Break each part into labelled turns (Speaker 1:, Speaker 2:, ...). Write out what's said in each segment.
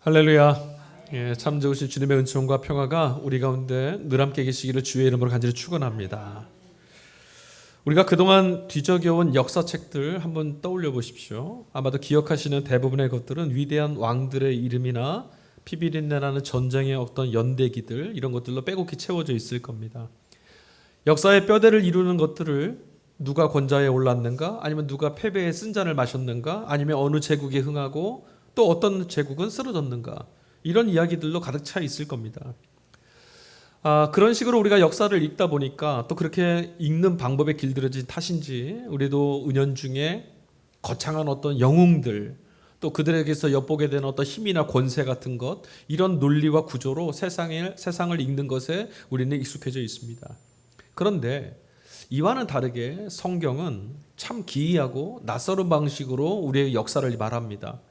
Speaker 1: 할렐루야. 참 좋으신 주님의 은총과 평화가 우리 가운데 늘 함께 계시기를 주의 이름으로 간절히 축원합니다. 우리가 그동안 뒤적여온 역사책들 한번 떠올려 보십시오. 아마도 기억하시는 대부분의 것들은 위대한 왕들의 이름이나 피비린내나는 전쟁의 어떤 연대기들, 이런 것들로 빼곡히 채워져 있을 겁니다. 역사의 뼈대를 이루는 것들을 누가 권좌에 올랐는가, 아니면 누가 패배의 쓴잔을 마셨는가, 아니면 어느 제국이 흥하고 또 어떤 제국은 쓰러졌는가, 이런 이야기들로 가득 차 있을 겁니다. 그런 식으로 우리가 역사를 읽다 보니까 또 그렇게 읽는 방법에 길들여진 탓인지 우리도 은연중에 거창한 어떤 영웅들, 또 그들에게서 엿보게 되는 어떤 힘이나 권세 같은 것, 이런 논리와 구조로 세상을 읽는 것에 우리는 익숙해져 있습니다. 그런데 이와는 다르게 성경은 참 기이하고 낯설은 방식으로 우리의 역사를 말합니다.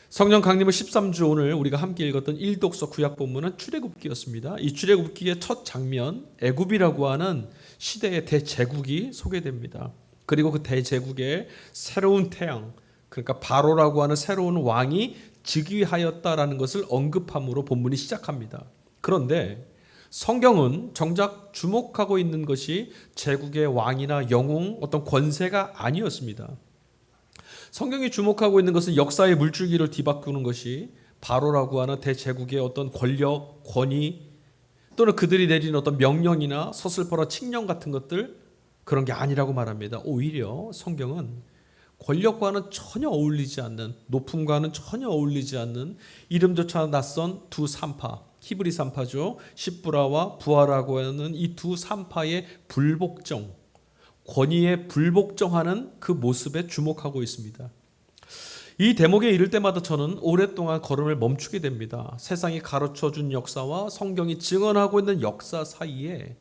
Speaker 1: 성령 강림을 13주 오늘 우리가 함께 읽었던 1독서 구약 본문은 출애굽기였습니다. 이 출애굽기의 첫 장면, 애굽이라고 하는 시대의 대제국이 소개됩니다. 그리고 그 대제국에 새로운 태양, 그러니까 바로라고 하는 새로운 왕이 즉위하였다라는 것을 언급함으로 본문이 시작합니다. 그런데 성경은 정작 주목하고 있는 것이 제국의 왕이나 영웅, 어떤 권세가 아니었습니다. 성경이 주목하고 있는 것은 역사의 물줄기를 뒤바꾸는 것이 바로라고 하는 대제국의 어떤 권력, 권위, 또는 그들이 내린 어떤 명령이나 서슬퍼런 칙령 같은 것들, 그런 게 아니라고 말합니다. 오히려 성경은 권력과는 전혀 어울리지 않는, 높음과는 전혀 어울리지 않는, 이름조차 낯선 두 산파, 히브리 산파죠. 십부라와 부하라고 하는 이 두 산파의 불복종, 권위에 불복종하는 그 모습에 주목하고 있습니다. 이 대목에 이를 때마다 저는 오랫동안 걸음을 멈추게 됩니다. 세상이 가르쳐준 역사와 성경이 증언하고 있는 역사 사이에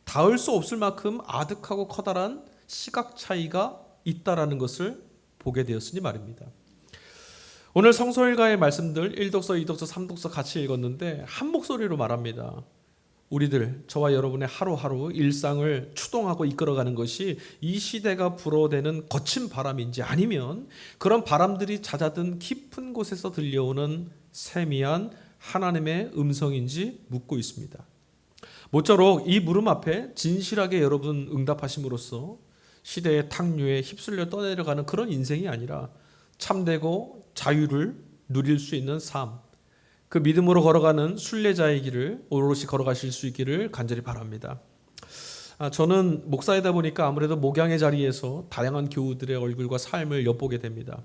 Speaker 1: 닿을 수 없을 만큼 아득하고 커다란 시각 차이가 있다라는 것을 보게 되었으니 말입니다. 오늘 성서일가의 말씀들 1독서, 2독서, 3독서 같이 읽었는데 한 목소리로 말합니다. 우리들, 저와 여러분의 하루하루 일상을 추동하고 이끌어가는 것이 이 시대가 불어대는 거친 바람인지, 아니면 그런 바람들이 잦아든 깊은 곳에서 들려오는 세미한 하나님의 음성인지 묻고 있습니다. 모쪼록 이 물음 앞에 진실하게 여러분 응답하심으로써 시대의 탕류에 휩쓸려 떠내려가는 그런 인생이 아니라 참되고 자유를 누릴 수 있는 삶, 그 믿음으로 걸어가는 순례자의 길을 오롯이 걸어가실 수 있기를 간절히 바랍니다. 저는 목사이다 보니까 아무래도 목양의 자리에서 다양한 교우들의 얼굴과 삶을 엿보게 됩니다.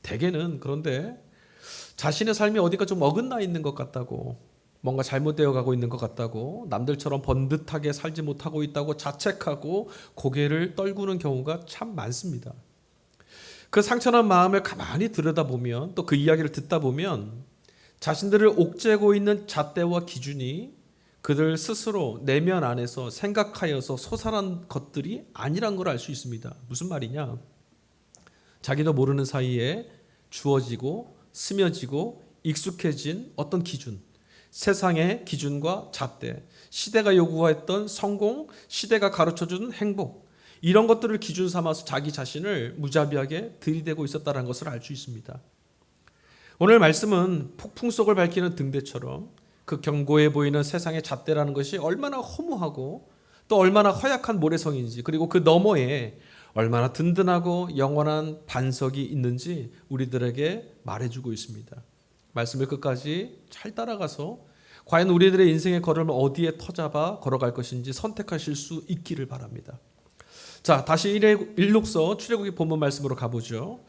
Speaker 1: 대개는 그런데 자신의 삶이 어디가 좀 어긋나 있는 것 같다고, 뭔가 잘못되어 가고 있는 것 같다고, 남들처럼 번듯하게 살지 못하고 있다고 자책하고 고개를 떨구는 경우가 참 많습니다. 그 상처난 마음을 가만히 들여다보면, 또 그 이야기를 듣다 보면 자신들을 옥죄고 있는 잣대와 기준이 그들 스스로 내면 안에서 생각하여서 솟아난 것들이 아니란 걸 알 수 있습니다. 무슨 말이냐? 자기도 모르는 사이에 주어지고 스며지고 익숙해진 어떤 기준, 세상의 기준과 잣대, 시대가 요구했던 성공, 시대가 가르쳐주는 행복, 이런 것들을 기준 삼아서 자기 자신을 무자비하게 들이대고 있었다는 것을 알 수 있습니다. 오늘 말씀은 폭풍 속을 밝히는 등대처럼 그 견고해 보이는 세상의 잣대라는 것이 얼마나 허무하고 또 얼마나 허약한 모래성인지, 그리고 그 너머에 얼마나 든든하고 영원한 반석이 있는지 우리들에게 말해주고 있습니다. 말씀을 끝까지 잘 따라가서 과연 우리들의 인생의 걸음을 어디에 터잡아 걸어갈 것인지 선택하실 수 있기를 바랍니다. 자, 다시 1독서 출애굽기 본문 말씀으로 가보죠.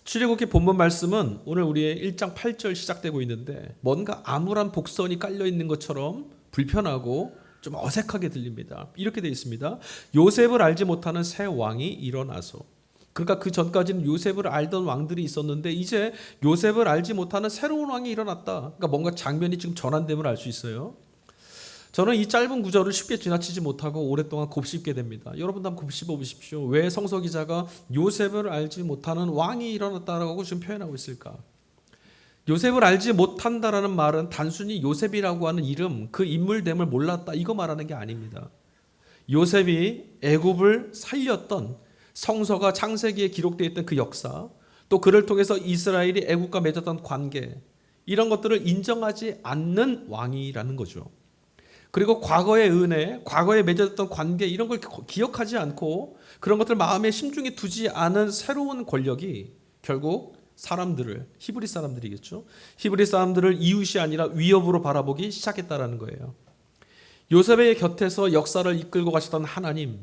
Speaker 1: 출애굽기 본문 말씀은 오늘 우리의 1장 8절 시작되고 있는데 뭔가 암울한 복선이 깔려 있는 것처럼 불편하고 좀 어색하게 들립니다. 이렇게 되어 있습니다. 요셉을 알지 못하는 새 왕이 일어나서, 그러니까 그 전까지는 요셉을 알던 왕들이 있었는데 이제 요셉을 알지 못하는 새로운 왕이 일어났다. 그러니까 뭔가 장면이 지금 전환됨을 알 수 있어요. 저는 이 짧은 구절을 쉽게 지나치지 못하고 오랫동안 곱씹게 됩니다. 여러분도 한번 곱씹어 보십시오. 왜 성서 기자가 요셉을 알지 못하는 왕이 일어났다라고 지금 표현하고 있을까? 요셉을 알지 못한다라는 말은 단순히 요셉이라고 하는 이름, 그 인물됨을 몰랐다, 이거 말하는 게 아닙니다. 요셉이 애굽을 살렸던, 성서가 창세기에 기록되어 있던 그 역사, 또 그를 통해서 이스라엘이 애국과 맺었던 관계, 이런 것들을 인정하지 않는 왕이라는 거죠. 그리고 과거의 은혜, 과거에 맺어졌던 관계 이런 걸 기억하지 않고 그런 것들 마음에 심중에 두지 않은 새로운 권력이 결국 사람들을, 히브리 사람들이겠죠. 히브리 사람들을 이웃이 아니라 위협으로 바라보기 시작했다라는 거예요. 요셉의 곁에서 역사를 이끌고 가셨던 하나님,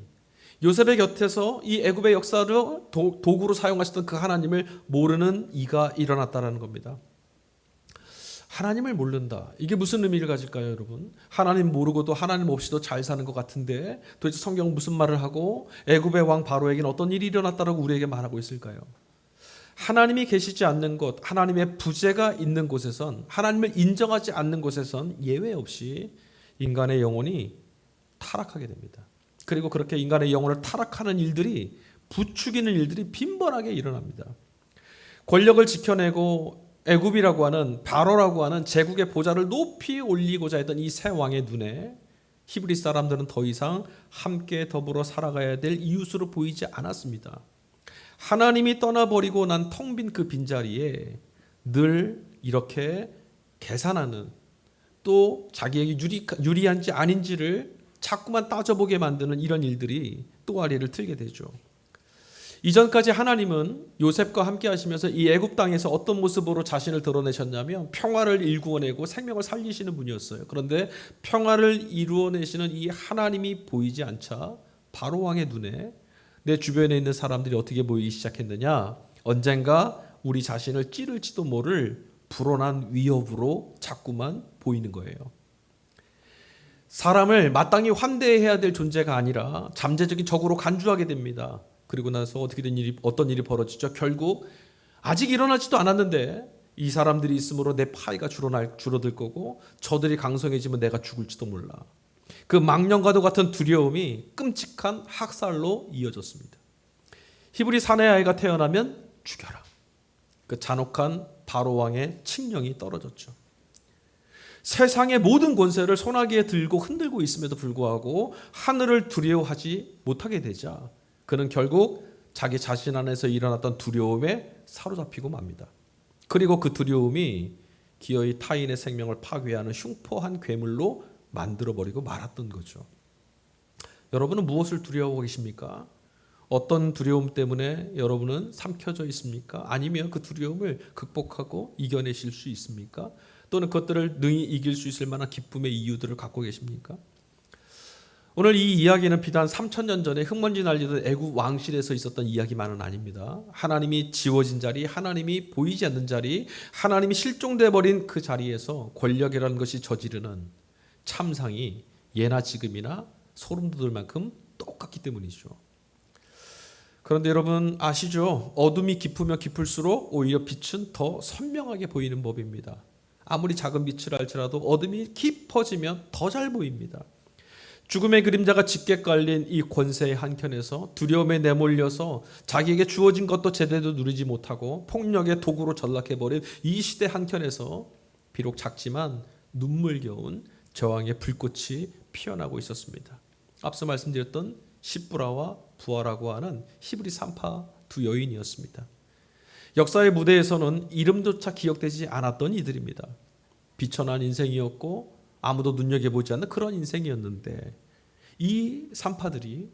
Speaker 1: 요셉의 곁에서 이 애굽의 역사를 도구로 사용하셨던 그 하나님을 모르는 이가 일어났다라는 겁니다. 하나님을 모른다. 이게 무슨 의미를 가질까요, 여러분? 하나님 모르고도 하나님 없이도 잘 사는 것 같은데 도대체 성경은 무슨 말을 하고 애굽의 왕 바로에게는 어떤 일이 일어났다라고 우리에게 말하고 있을까요? 하나님이 계시지 않는 곳, 하나님의 부재가 있는 곳에선, 하나님을 인정하지 않는 곳에선 예외 없이 인간의 영혼이 타락하게 됩니다. 그리고 그렇게 인간의 영혼을 타락하는 일들이, 부추기는 일들이 빈번하게 일어납니다. 권력을 지켜내고 애굽이라고 하는, 바로라고 하는 제국의 보좌를 높이 올리고자 했던 이 새 왕의 눈에 히브리 사람들은 더 이상 함께 더불어 살아가야 될 이웃으로 보이지 않았습니다. 하나님이 떠나버리고 난 텅 빈 그 빈자리에 늘 이렇게 계산하는, 또 자기에게 유리한지 아닌지를 자꾸만 따져보게 만드는 이런 일들이 또아리를 틀게 되죠. 이전까지 하나님은 요셉과 함께 하시면서 이 애굽 땅에서 어떤 모습으로 자신을 드러내셨냐면 평화를 일구어내고 생명을 살리시는 분이었어요. 그런데 평화를 이루어내시는 이 하나님이 보이지 않자 바로 왕의 눈에 내 주변에 있는 사람들이 어떻게 보이기 시작했느냐? 언젠가 우리 자신을 찌를지도 모를 불어난 위협으로 자꾸만 보이는 거예요. 사람을 마땅히 환대해야 될 존재가 아니라 잠재적인 적으로 간주하게 됩니다. 그리고 나서 어떤 일이 벌어지죠? 결국 아직 일어나지도 않았는데 이 사람들이 있으므로 내 파이가 줄어들 거고 저들이 강성해지면 내가 죽을지도 몰라. 그 망령과도 같은 두려움이 끔찍한 학살로 이어졌습니다. 히브리 사내 아이가 태어나면 죽여라. 그 잔혹한 바로 왕의 칙령이 떨어졌죠. 세상의 모든 권세를 손아귀에 들고 흔들고 있음에도 불구하고 하늘을 두려워하지 못하게 되자 그는 결국 자기 자신 안에서 일어났던 두려움에 사로잡히고 맙니다. 그리고 그 두려움이 기어이 타인의 생명을 파괴하는 흉포한 괴물로 만들어버리고 말았던 거죠. 여러분은 무엇을 두려워하고 계십니까? 어떤 두려움 때문에 여러분은 삼켜져 있습니까? 아니면 그 두려움을 극복하고 이겨내실 수 있습니까? 또는 그것들을 능히 이길 수 있을 만한 기쁨의 이유들을 갖고 계십니까? 오늘 이 이야기는 비단 3000년 전에 흙먼지 날리던 애굽 왕실에서 있었던 이야기만은 아닙니다. 하나님이 지워진 자리, 하나님이 보이지 않는 자리, 하나님이 실종돼 버린 그 자리에서 권력이라는 것이 저지르는 참상이 예나 지금이나 소름 돋을 만큼 똑같기 때문이죠. 그런데 여러분 아시죠? 어둠이 깊으면 깊을수록 오히려 빛은 더 선명하게 보이는 법입니다. 아무리 작은 빛을 알지라도 어둠이 깊어지면 더 잘 보입니다. 죽음의 그림자가 짙게 깔린 이 권세의 한켠에서 두려움에 내몰려서 자기에게 주어진 것도 제대로 누리지 못하고 폭력의 도구로 전락해버린 이 시대 한켠에서 비록 작지만 눈물겨운 저항의 불꽃이 피어나고 있었습니다. 앞서 말씀드렸던 십부라와 부하라고 하는 히브리 산파 두 여인이었습니다. 역사의 무대에서는 이름조차 기억되지 않았던 이들입니다. 비천한 인생이었고 아무도 눈여겨보지 않는 그런 인생이었는데 이 산파들이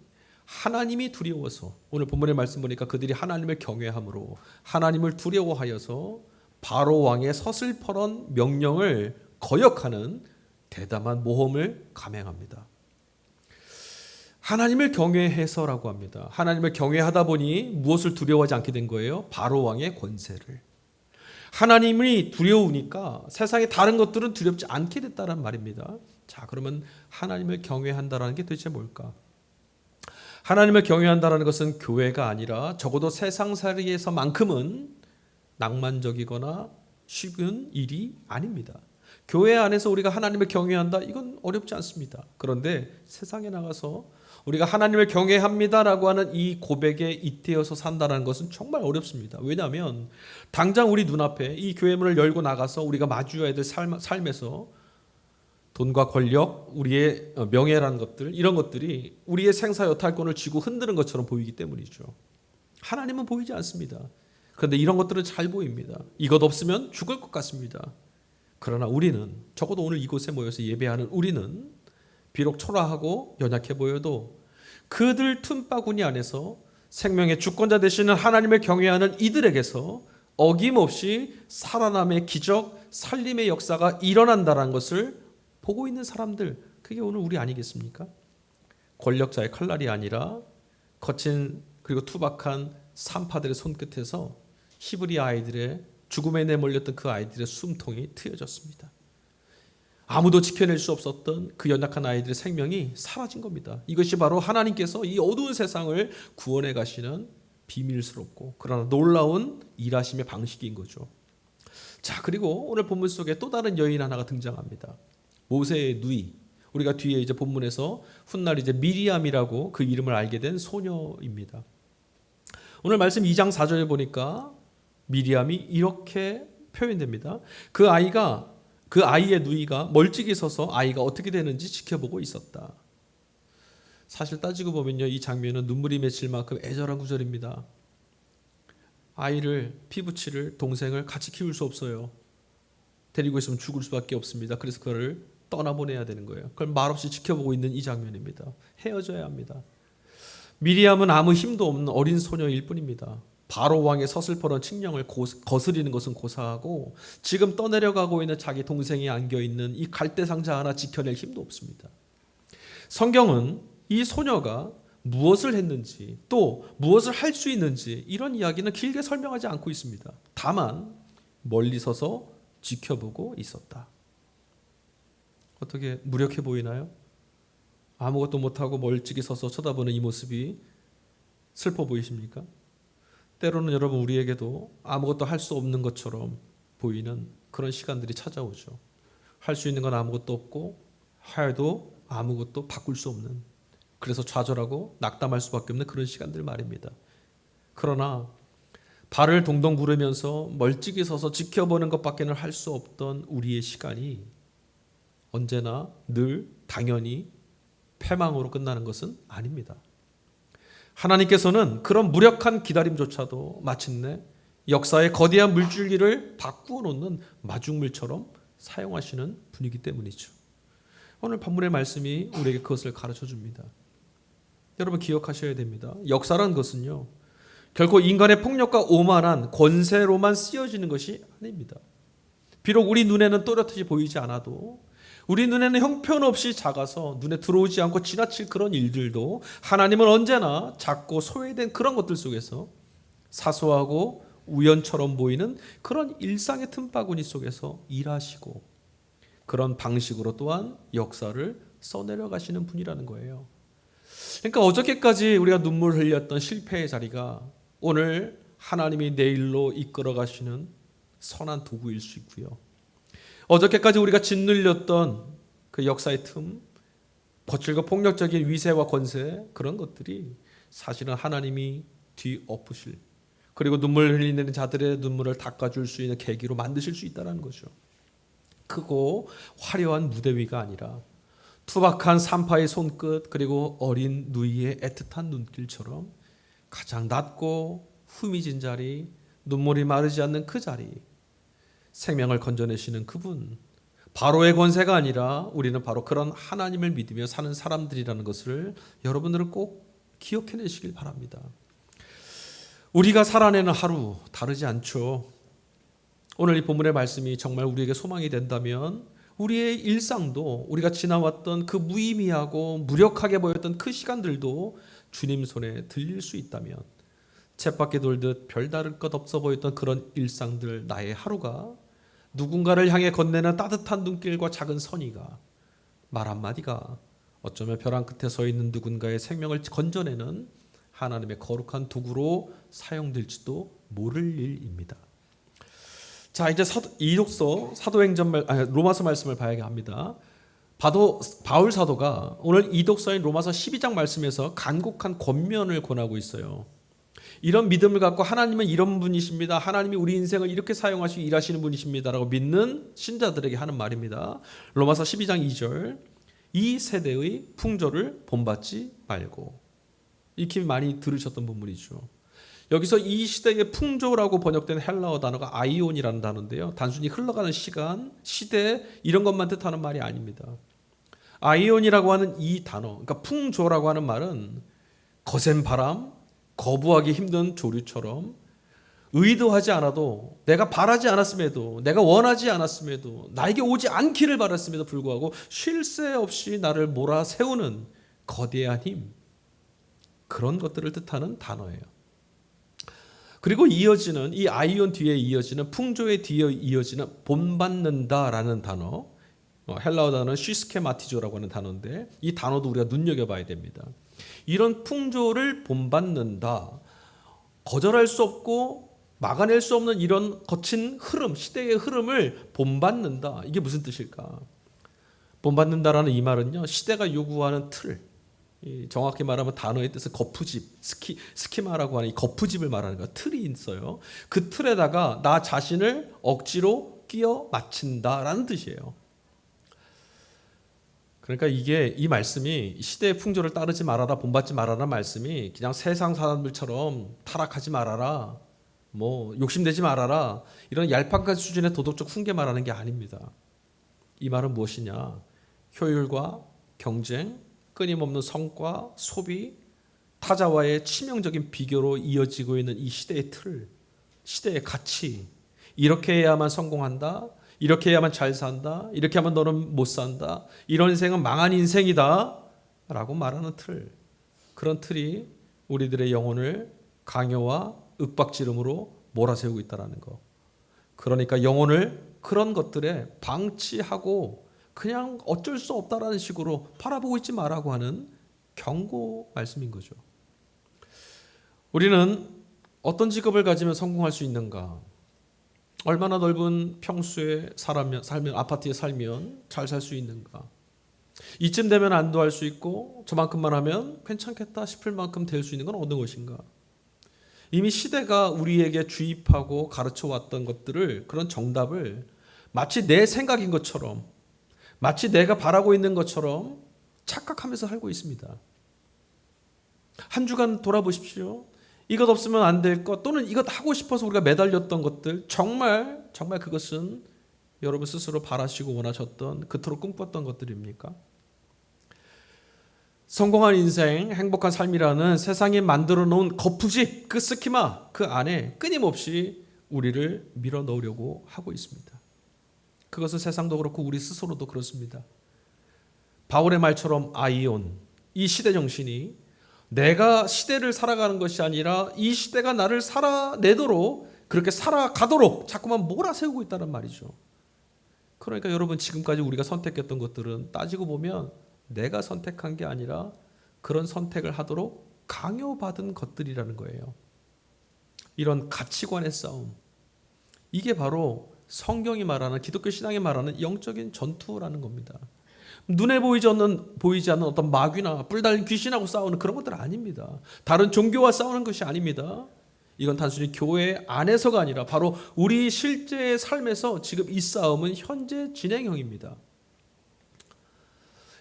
Speaker 1: 하나님이 두려워서, 오늘 본문의 말씀 보니까 그들이 하나님을 경외함으로 하나님을 두려워하여서 바로 왕의 서슬퍼런 명령을 거역하는 대담한 모험을 감행합니다. 하나님을 경외해서라고 합니다. 하나님을 경외하다 보니 무엇을 두려워하지 않게 된 거예요? 바로 왕의 권세를. 하나님이 두려우니까 세상의 다른 것들은 두렵지 않게 됐다는 말입니다. 자, 그러면 하나님을 경외한다는 게 도대체 뭘까? 하나님을 경외한다는 것은 교회가 아니라 적어도 세상살이에서만큼은 낭만적이거나 쉬운 일이 아닙니다. 교회 안에서 우리가 하나님을 경외한다, 이건 어렵지 않습니다. 그런데 세상에 나가서 우리가 하나님을 경외합니다라고 하는 이 고백에 잇대어서 산다는 것은 정말 어렵습니다. 왜냐하면 당장 우리 눈앞에 이 교회 문을 열고 나가서 우리가 마주해야 될 삶에서 돈과 권력, 우리의 명예라는 것들, 이런 것들이 우리의 생사여탈권을 쥐고 흔드는 것처럼 보이기 때문이죠. 하나님은 보이지 않습니다. 그런데 이런 것들은 잘 보입니다. 이것 없으면 죽을 것 같습니다. 그러나 우리는, 적어도 오늘 이곳에 모여서 예배하는 우리는 비록 초라하고 연약해 보여도 그들 틈바구니 안에서 생명의 주권자 되시는 하나님을 경외하는 이들에게서 어김없이 살아남의 기적, 살림의 역사가 일어난다는 것을 보고 있는 사람들, 그게 오늘 우리 아니겠습니까? 권력자의 칼날이 아니라 거친 그리고 투박한 산파들의 손끝에서 히브리 아이들의 죽음에 내몰렸던 그 아이들의 숨통이 트여졌습니다. 아무도 지켜낼 수 없었던 그 연약한 아이들의 생명이 사라진 겁니다. 이것이 바로 하나님께서 이 어두운 세상을 구원해 가시는 비밀스럽고 그러나 놀라운 일하심의 방식인 거죠. 자, 그리고 오늘 본문 속에 또 다른 여인 하나가 등장합니다. 모세의 누이, 우리가 뒤에 이제 본문에서 훗날 이제 미리암이라고 그 이름을 알게 된 소녀입니다. 오늘 말씀 2장 4절에 보니까 미리암이 이렇게 표현됩니다. 그 아이의 누이가 멀찍이 서서 아이가 어떻게 되는지 지켜보고 있었다. 사실 따지고 보면요, 이 장면은 눈물이 맺힐 만큼 애절한 구절입니다. 아이를, 피부치를, 동생을 같이 키울 수 없어요. 데리고 있으면 죽을 수밖에 없습니다. 그래서 그를 떠나보내야 되는 거예요. 그걸 말없이 지켜보고 있는 이 장면입니다. 헤어져야 합니다. 미리암은 아무 힘도 없는 어린 소녀일 뿐입니다. 바로 왕의 서슬퍼런 칙령을 거스리는 것은 고사하고 지금 떠내려가고 있는 자기 동생이 안겨있는 이 갈대 상자 하나 지켜낼 힘도 없습니다. 성경은 이 소녀가 무엇을 했는지 또 무엇을 할 수 있는지 이런 이야기는 길게 설명하지 않고 있습니다. 다만 멀리 서서 지켜보고 있었다. 어떻게 무력해 보이나요? 아무것도 못하고 멀찍이 서서 쳐다보는 이 모습이 슬퍼 보이십니까? 때로는 여러분 우리에게도 아무것도 할 수 없는 것처럼 보이는 그런 시간들이 찾아오죠. 할 수 있는 건 아무것도 없고 해도 아무것도 바꿀 수 없는, 그래서 좌절하고 낙담할 수밖에 없는 그런 시간들 말입니다. 그러나 발을 동동 구르면서 멀찍이 서서 지켜보는 것밖에는 할 수 없던 우리의 시간이 언제나 늘 당연히 패망으로 끝나는 것은 아닙니다. 하나님께서는 그런 무력한 기다림조차도 마침내 역사의 거대한 물줄기를 바꾸어 놓는 마중물처럼 사용하시는 분이기 때문이죠. 오늘 본문의 말씀이 우리에게 그것을 가르쳐 줍니다. 여러분 기억하셔야 됩니다. 역사란 것은요, 결코 인간의 폭력과 오만한 권세로만 쓰여지는 것이 아닙니다. 비록 우리 눈에는 또렷이 보이지 않아도, 우리 눈에는 형편없이 작아서 눈에 들어오지 않고 지나칠 그런 일들도 하나님은 언제나 작고 소외된 그런 것들 속에서 사소하고 우연처럼 보이는 그런 일상의 틈바구니 속에서 일하시고 그런 방식으로 또한 역사를 써내려 가시는 분이라는 거예요. 그러니까 어저께까지 우리가 눈물 흘렸던 실패의 자리가 오늘 하나님이 내일로 이끌어 가시는 선한 도구일 수 있고요. 어저께까지 우리가 짓눌렸던 그 역사의 틈, 거칠고 폭력적인 위세와 권세, 그런 것들이 사실은 하나님이 뒤엎으실, 그리고 눈물 흘리는 자들의 눈물을 닦아줄 수 있는 계기로 만드실 수 있다는 거죠. 크고 화려한 무대 위가 아니라 투박한 산파의 손끝, 그리고 어린 누이의 애틋한 눈길처럼 가장 낮고 후미진 자리, 눈물이 마르지 않는 그 자리, 생명을 건져내시는 그분, 바로의 권세가 아니라 우리는 바로 그런 하나님을 믿으며 사는 사람들이라는 것을 여러분들은 꼭 기억해내시길 바랍니다. 우리가 살아내는 하루 다르지 않죠. 오늘 이 본문의 말씀이 정말 우리에게 소망이 된다면 우리의 일상도, 우리가 지나왔던 그 무의미하고 무력하게 보였던 그 시간들도 주님 손에 들릴 수 있다면, 쳇바퀴 돌듯 별다를 것 없어 보였던 그런 일상들, 나의 하루가 누군가를 향해 건네는 따뜻한 눈길과 작은 선의가, 말 한마디가 어쩌면 벼랑 끝에 서 있는 누군가의 생명을 건져내는 하나님의 거룩한 도구로 사용될지도 모를 일입니다. 자, 이제 이독서 로마서 말씀을 봐야 합니다. 바울 사도가 오늘 이독서인 로마서 12장 말씀에서 간곡한 권면을 권하고 있어요. 이런 믿음을 갖고 하나님은 이런 분이십니다, 하나님이 우리 인생을 이렇게 사용하시고 일하시는 분이십니다 라고 믿는 신자들에게 하는 말입니다. 로마서 12장 2절, 이 세대의 풍조를 본받지 말고. 익히 많이 들으셨던 본문이죠. 여기서 이 시대의 풍조라고 번역된 헬라어 단어가 아이온이라는 단어인데요. 단순히 흘러가는 시간, 시대 이런 것만 뜻하는 말이 아닙니다. 아이온이라고 하는 이 단어, 그러니까 풍조라고 하는 말은 거센 바람, 거부하기 힘든 조류처럼 의도하지 않아도 내가 바라지 않았음에도 내가 원하지 않았음에도 나에게 오지 않기를 바랐음에도 불구하고 쉴 새 없이 나를 몰아세우는 거대한 힘, 그런 것들을 뜻하는 단어예요. 그리고 이어지는 이 아이온 뒤에 이어지는 풍조의 뒤에 이어지는 본받는다라는 단어, 헬라어 단어는 시스케마티조라고 하는 단어인데 이 단어도 우리가 눈여겨봐야 됩니다. 이런 풍조를 본받는다, 거절할 수 없고 막아낼 수 없는 이런 거친 흐름, 시대의 흐름을 본받는다. 이게 무슨 뜻일까? 본받는다라는 이 말은요, 시대가 요구하는 틀, 정확히 말하면 단어의 뜻은 거푸집, 스키마라고 하는 이 거푸집을 말하는 거예요. 틀이 있어요. 그 틀에다가 나 자신을 억지로 끼워 맞춘다라는 뜻이에요. 그러니까 이 말씀이 시대의 풍조를 따르지 말아라, 본받지 말아라 말씀이 그냥 세상 사람들처럼 타락하지 말아라, 욕심내지 말아라, 이런 얄팍한 수준의 도덕적 훈계 말하는 게 아닙니다. 이 말은 무엇이냐? 효율과 경쟁, 끊임없는 성과, 소비, 타자와의 치명적인 비교로 이어지고 있는 이 시대의 틀, 시대의 가치, 이렇게 해야만 성공한다, 이렇게 해야만 잘 산다, 이렇게 하면 너는 못 산다, 이런 인생은 망한 인생이다 라고 말하는 틀, 그런 틀이 우리들의 영혼을 강요와 윽박지름으로 몰아세우고 있다는 거. 그러니까 영혼을 그런 것들에 방치하고 그냥 어쩔 수 없다라는 식으로 바라보고 있지 말라고 하는 경고 말씀인 거죠. 우리는 어떤 직업을 가지면 성공할 수 있는가? 얼마나 넓은 평수에 살면, 아파트에 살면 잘 살 수 있는가? 이쯤 되면 안도할 수 있고 저만큼만 하면 괜찮겠다 싶을 만큼 될 수 있는 건 어느 것인가? 이미 시대가 우리에게 주입하고 가르쳐 왔던 것들을, 그런 정답을 마치 내 생각인 것처럼, 마치 내가 바라고 있는 것처럼 착각하면서 살고 있습니다. 한 주간 돌아보십시오. 이것 없으면 안 될 것, 또는 이것 하고 싶어서 우리가 매달렸던 것들, 정말 그것은 여러분 스스로 바라시고 원하셨던, 그토록 꿈꿨던 것들입니까? 성공한 인생, 행복한 삶이라는 세상이 만들어 놓은 거푸집, 그 스키마, 그 안에 끊임없이 우리를 밀어 넣으려고 하고 있습니다. 그것은 세상도 그렇고 우리 스스로도 그렇습니다. 바울의 말처럼 아이온, 이 시대 정신이 내가 시대를 살아가는 것이 아니라 이 시대가 나를 살아내도록, 그렇게 살아가도록 자꾸만 몰아세우고 있다는 말이죠. 그러니까 여러분, 지금까지 우리가 선택했던 것들은 따지고 보면 내가 선택한 게 아니라 그런 선택을 하도록 강요받은 것들이라는 거예요. 이런 가치관의 싸움, 이게 바로 성경이 말하는, 기독교 신앙이 말하는 영적인 전투라는 겁니다. 눈에 보이지 않는 어떤 마귀나 뿔 달린 귀신하고 싸우는 그런 것들 아닙니다. 다른 종교와 싸우는 것이 아닙니다. 이건 단순히 교회 안에서가 아니라 바로 우리 실제의 삶에서 지금 이 싸움은 현재 진행형입니다.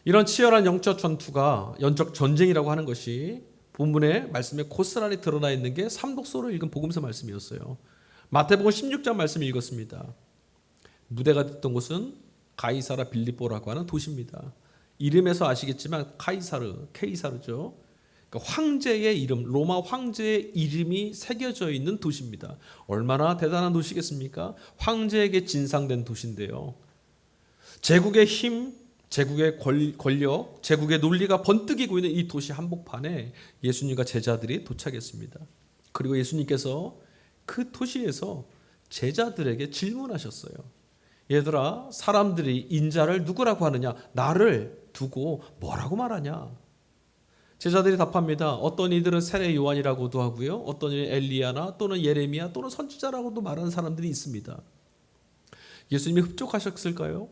Speaker 1: 이런 치열한 영적 전투가, 영적 전쟁이라고 하는 것이 본문의 말씀에 고스란히 드러나 있는 게 삼독서로 읽은 복음서 말씀이었어요. 마태복음 16장 말씀 읽었습니다. 무대가 됐던 곳은 가이사라 빌립보라고 하는 도시입니다. 이름에서 아시겠지만 케이사르죠. 그러니까 황제의 이름, 로마 황제의 이름이 새겨져 있는 도시입니다. 얼마나 대단한 도시겠습니까? 황제에게 진상된 도시인데요. 제국의 힘, 제국의 권력, 제국의 논리가 번뜩이고 있는 이 도시 한복판에 예수님과 제자들이 도착했습니다. 그리고 예수님께서 그 도시에서 제자들에게 질문하셨어요. 얘들아, 사람들이 인자를 누구라고 하느냐? 나를 두고 뭐라고 말하냐? 제자들이 답합니다. 어떤 이들은 세례 요한이라고도 하고요, 어떤 이는 엘리야나 또는 예레미야 또는 선지자라고도 말하는 사람들이 있습니다. 예수님이 흡족하셨을까요?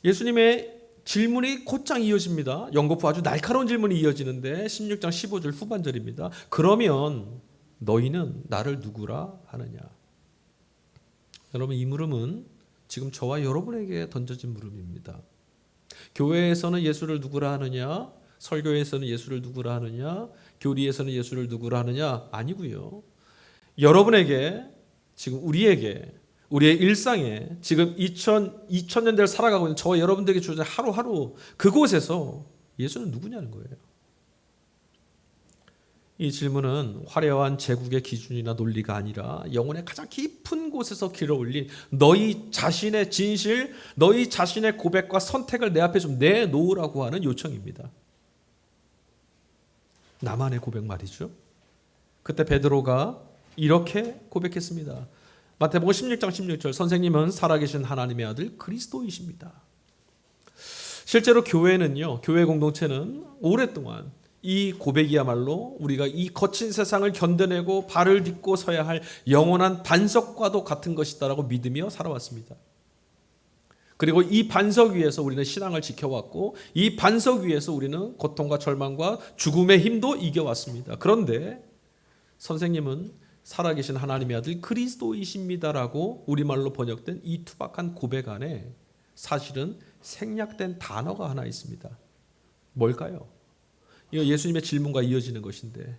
Speaker 1: 예수님의 질문이 곧장 이어집니다. 연거푸 아주 날카로운 질문이 이어지는데 16장 15절 후반절입니다. 그러면 너희는 나를 누구라 하느냐? 여러분, 이 물음은 지금 저와 여러분에게 던져진 물음입니다. 교회에서는 예수를 누구라 하느냐? 설교에서는 예수를 누구라 하느냐? 교리에서는 예수를 누구라 하느냐? 아니고요. 여러분에게, 지금 우리에게, 우리의 일상에 지금 2000년대를 살아가고 있는 저와 여러분들에게 주어진 하루하루 그곳에서 예수는 누구냐는 거예요. 이 질문은 화려한 제국의 기준이나 논리가 아니라 영혼의 가장 깊은 곳에서 길어올린 너희 자신의 진실, 너희 자신의 고백과 선택을 내 앞에 좀 내놓으라고 하는 요청입니다. 나만의 고백 말이죠. 그때 베드로가 이렇게 고백했습니다. 마태복음 16장 16절, 선생님은 살아계신 하나님의 아들 그리스도이십니다. 실제로 교회는요, 교회 공동체는 오랫동안 이 고백이야말로 우리가 이 거친 세상을 견뎌내고 발을 딛고 서야 할 영원한 반석과도 같은 것이다라고 믿으며 살아왔습니다. 그리고 이 반석 위에서 우리는 신앙을 지켜왔고, 이 반석 위에서 우리는 고통과 절망과 죽음의 힘도 이겨왔습니다. 그런데 선생님은 살아계신 하나님의 아들 그리스도이십니다라고 우리말로 번역된 이 투박한 고백 안에 사실은 생략된 단어가 하나 있습니다. 뭘까요? 이거 예수님의 질문과 이어지는 것인데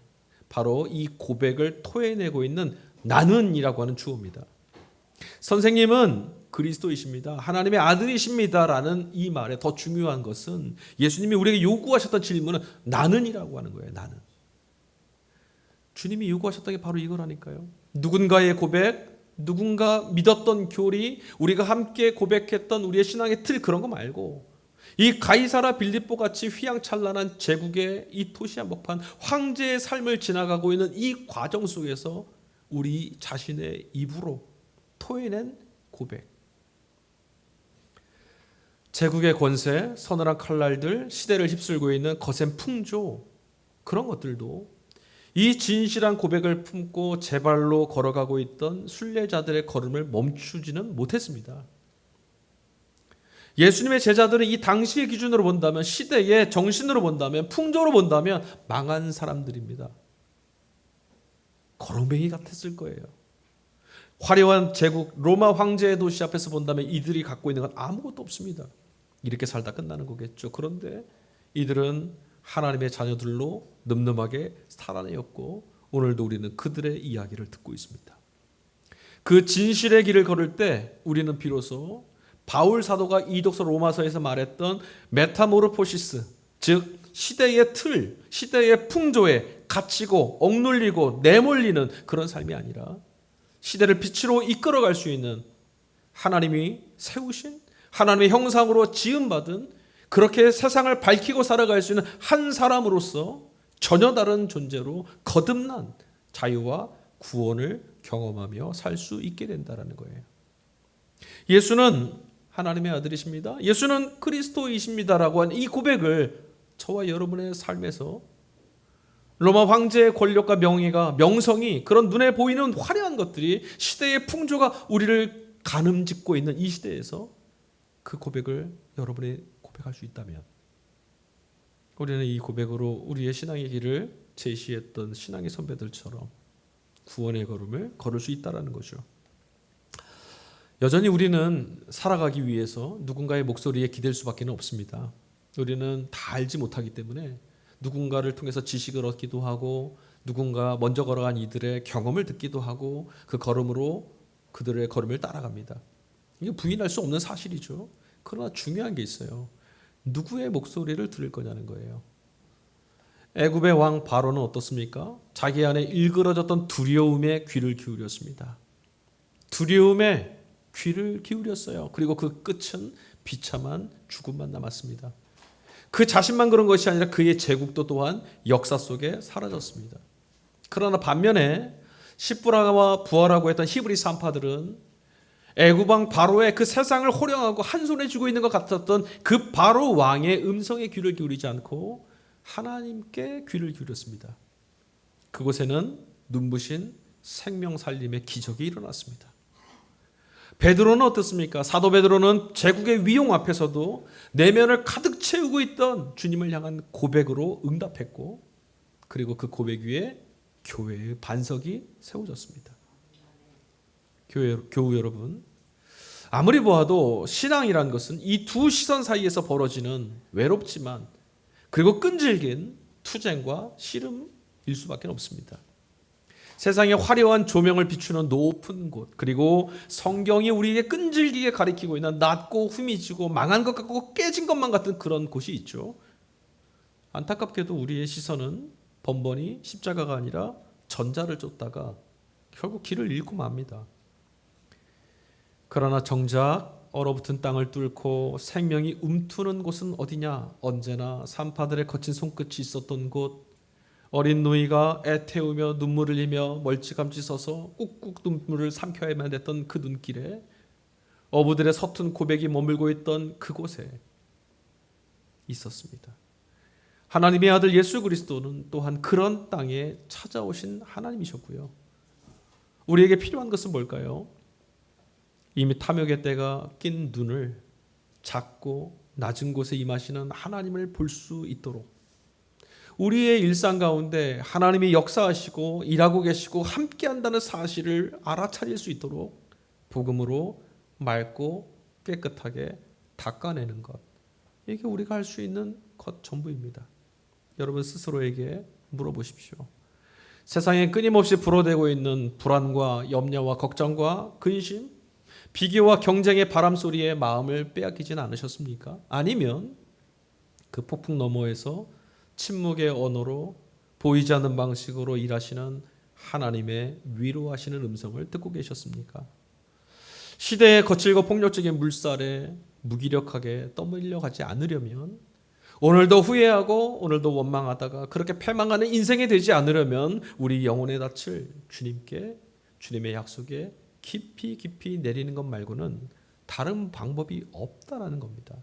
Speaker 1: 바로 이 고백을 토해내고 있는 나는이라고 하는 주어입니다. 선생님은 그리스도이십니다, 하나님의 아들이십니다라는 이 말에 더 중요한 것은 예수님이 우리에게 요구하셨던 질문은 나는이라고 하는 거예요. 나는. 주님이 요구하셨던 게 바로 이거라니까요. 누군가의 고백, 누군가 믿었던 교리, 우리가 함께 고백했던 우리의 신앙의 틀, 그런 거 말고 이 가이사라 빌립보 같이 휘황찬란한 제국의 이 토시 한복판 황제의 삶을 지나가고 있는 이 과정 속에서 우리 자신의 입으로 토해낸 고백. 제국의 권세, 서늘한 칼날들, 시대를 휩쓸고 있는 거센 풍조, 그런 것들도 이 진실한 고백을 품고 제 발로 걸어가고 있던 순례자들의 걸음을 멈추지는 못했습니다. 예수님의 제자들은 이 당시의 기준으로 본다면, 시대의 정신으로 본다면, 풍조로 본다면 망한 사람들입니다. 거렁뱅이 같았을 거예요. 화려한 제국 로마 황제의 도시 앞에서 본다면 이들이 갖고 있는 건 아무것도 없습니다. 이렇게 살다 끝나는 거겠죠. 그런데 이들은 하나님의 자녀들로 늠름하게 살아내었고 오늘도 우리는 그들의 이야기를 듣고 있습니다. 그 진실의 길을 걸을 때 우리는 비로소 바울 사도가 이독서 로마서에서 말했던 메타모르포시스, 즉 시대의 틀, 시대의 풍조에 갇히고 억눌리고 내몰리는 그런 삶이 아니라 시대를 빛으로 이끌어갈 수 있는 하나님이 세우신, 하나님의 형상으로 지음받은, 그렇게 세상을 밝히고 살아갈 수 있는 한 사람으로서 전혀 다른 존재로 거듭난 자유와 구원을 경험하며 살 수 있게 된다는 거예요. 예수는 하나님의 아들이십니다, 예수는 그리스도이십니다라고 한 이 고백을 저와 여러분의 삶에서 로마 황제의 권력과 명예가, 명성이, 그런 눈에 보이는 화려한 것들이, 시대의 풍조가 우리를 가늠짓고 있는 이 시대에서 그 고백을 여러분이 고백할 수 있다면 우리는 이 고백으로 우리의 신앙의 길을 제시했던 신앙의 선배들처럼 구원의 걸음을 걸을 수 있다는 거죠. 여전히 우리는 살아가기 위해서 누군가의 목소리에 기댈 수밖에 없습니다. 우리는 다 알지 못하기 때문에 누군가를 통해서 지식을 얻기도 하고, 누군가 먼저 걸어간 이들의 경험을 듣기도 하고, 그 걸음으로 그들의 걸음을 따라갑니다. 이게 부인할 수 없는 사실이죠. 그러나 중요한 게 있어요. 누구의 목소리를 들을 거냐는 거예요. 애굽의 왕 바로는 어떻습니까? 자기 안에 일그러졌던 두려움에 귀를 기울였습니다. 두려움에 귀를 기울였어요. 그리고 그 끝은 비참한 죽음만 남았습니다. 그 자신만 그런 것이 아니라 그의 제국도 또한 역사 속에 사라졌습니다. 그러나 반면에 십부라와 부하라고 했던 히브리 산파들은 애굽 왕 바로의 그 세상을 호령하고 한 손에 쥐고 있는 것 같았던 그 바로 왕의 음성에 귀를 기울이지 않고 하나님께 귀를 기울였습니다. 그곳에는 눈부신 생명 살림의 기적이 일어났습니다. 베드로는 어떻습니까? 사도 베드로는 제국의 위용 앞에서도 내면을 가득 채우고 있던 주님을 향한 고백으로 응답했고, 그리고 그 고백 위에 교회의 반석이 세워졌습니다. 교우 여러분, 아무리 보아도 신앙이란 것은 이 두 시선 사이에서 벌어지는 외롭지만 그리고 끈질긴 투쟁과 씨름일 수밖에 없습니다. 세상에 화려한 조명을 비추는 높은 곳, 그리고 성경이 우리에게 끈질기게 가리키고 있는 낮고 후미지고 망한 것 같고 깨진 것만 같은 그런 곳이 있죠. 안타깝게도 우리의 시선은 번번이 십자가가 아니라 전자를 쫓다가 결국 길을 잃고 맙니다. 그러나 정작 얼어붙은 땅을 뚫고 생명이 움트는 곳은 어디냐? 언제나 산파들의 거친 손끝이 있었던 곳, 어린 노이가 애태우며 눈물을 흘리며 멀찌감치 서서 꾹꾹 눈물을 삼켜야만 했던 그 눈길에, 어부들의 서툰 고백이 머물고 있던 그곳에 있었습니다. 하나님의 아들 예수 그리스도는 또한 그런 땅에 찾아오신 하나님이셨고요. 우리에게 필요한 것은 뭘까요? 이미 탐욕의 때가 낀 눈을 작고 낮은 곳에 임하시는 하나님을 볼 수 있도록, 우리의 일상 가운데 하나님이 역사하시고 일하고 계시고 함께한다는 사실을 알아차릴 수 있도록 복음으로 맑고 깨끗하게 닦아내는 것, 이게 우리가 할 수 있는 것 전부입니다. 여러분 스스로에게 물어보십시오. 세상에 끊임없이 불어대고 있는 불안과 염려와 걱정과 근심, 비교와 경쟁의 바람소리에 마음을 빼앗기진 않으셨습니까? 아니면 그 폭풍 너머에서 침묵의 언어로 보이지 않는 방식으로 일하시는 하나님의 위로하시는 음성을 듣고 계셨습니까? 시대의 거칠고 폭력적인 물살에 무기력하게 떠밀려 가지 않으려면, 오늘도 후회하고 오늘도 원망하다가 그렇게 패망하는 인생이 되지 않으려면 우리 영혼에 닻을 주님께, 주님의 약속에 깊이 깊이 내리는 것 말고는 다른 방법이 없다라는 겁니다.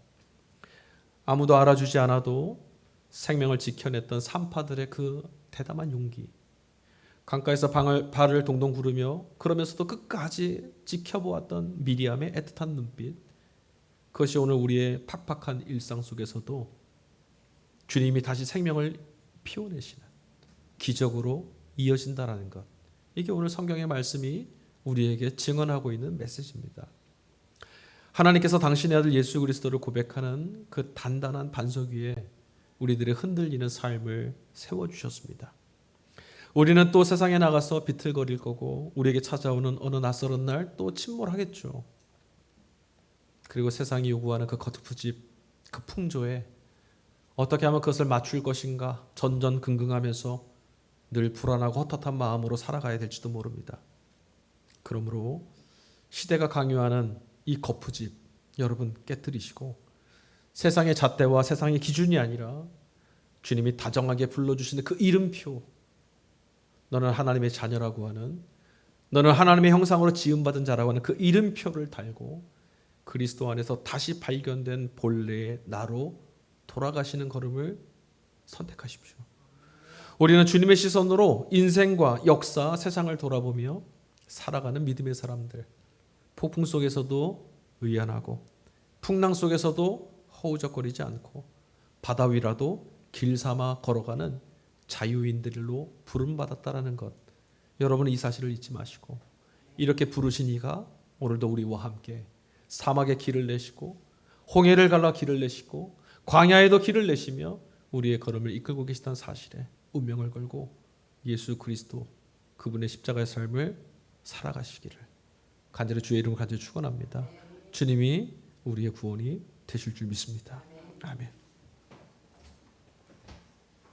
Speaker 1: 아무도 알아주지 않아도 생명을 지켜냈던 산파들의 그 대담한 용기, 강가에서 발을 동동 구르며 그러면서도 끝까지 지켜보았던 미리암의 애틋한 눈빛, 그것이 오늘 우리의 팍팍한 일상 속에서도 주님이 다시 생명을 피워내시는 기적으로 이어진다라는 것, 이게 오늘 성경의 말씀이 우리에게 증언하고 있는 메시지입니다. 하나님께서 당신의 아들 예수 그리스도를 고백하는 그 단단한 반석 위에 우리들의 흔들리는 삶을 세워주셨습니다. 우리는 또 세상에 나가서 비틀거릴 거고, 우리에게 찾아오는 어느 낯설은 날 또 침몰하겠죠. 그리고 세상이 요구하는 그 거푸집, 그 풍조에 어떻게 하면 그것을 맞출 것인가 전전긍긍하면서 늘 불안하고 헛헛한 마음으로 살아가야 될지도 모릅니다. 그러므로 시대가 강요하는 이 거푸집 여러분 깨뜨리시고, 세상의 잣대와 세상의 기준이 아니라 주님이 다정하게 불러주시는 그 이름표, 너는 하나님의 자녀라고 하는, 너는 하나님의 형상으로 지음받은 자라고 하는 그 이름표를 달고 그리스도 안에서 다시 발견된 본래의 나로 돌아가시는 걸음을 선택하십시오. 우리는 주님의 시선으로 인생과 역사, 세상을 돌아보며 살아가는 믿음의 사람들, 폭풍 속에서도 의연하고 풍랑 속에서도 허우적거리지 않고 바다 위라도 길 삼아 걸어가는 자유인들로 부름받았다라는 것, 여러분은 이 사실을 잊지 마시고, 이렇게 부르신 이가 오늘도 우리와 함께 사막에 길을 내시고 홍해를 갈라 길을 내시고 광야에도 길을 내시며 우리의 걸음을 이끌고 계시다는 사실에 운명을 걸고 예수 그리스도 그분의 십자가의 삶을 살아가시기를 간절히 주의 이름으로 간절히 축원합니다. 주님이 우리의 구원이 되실 줄 믿습니다. 아멘.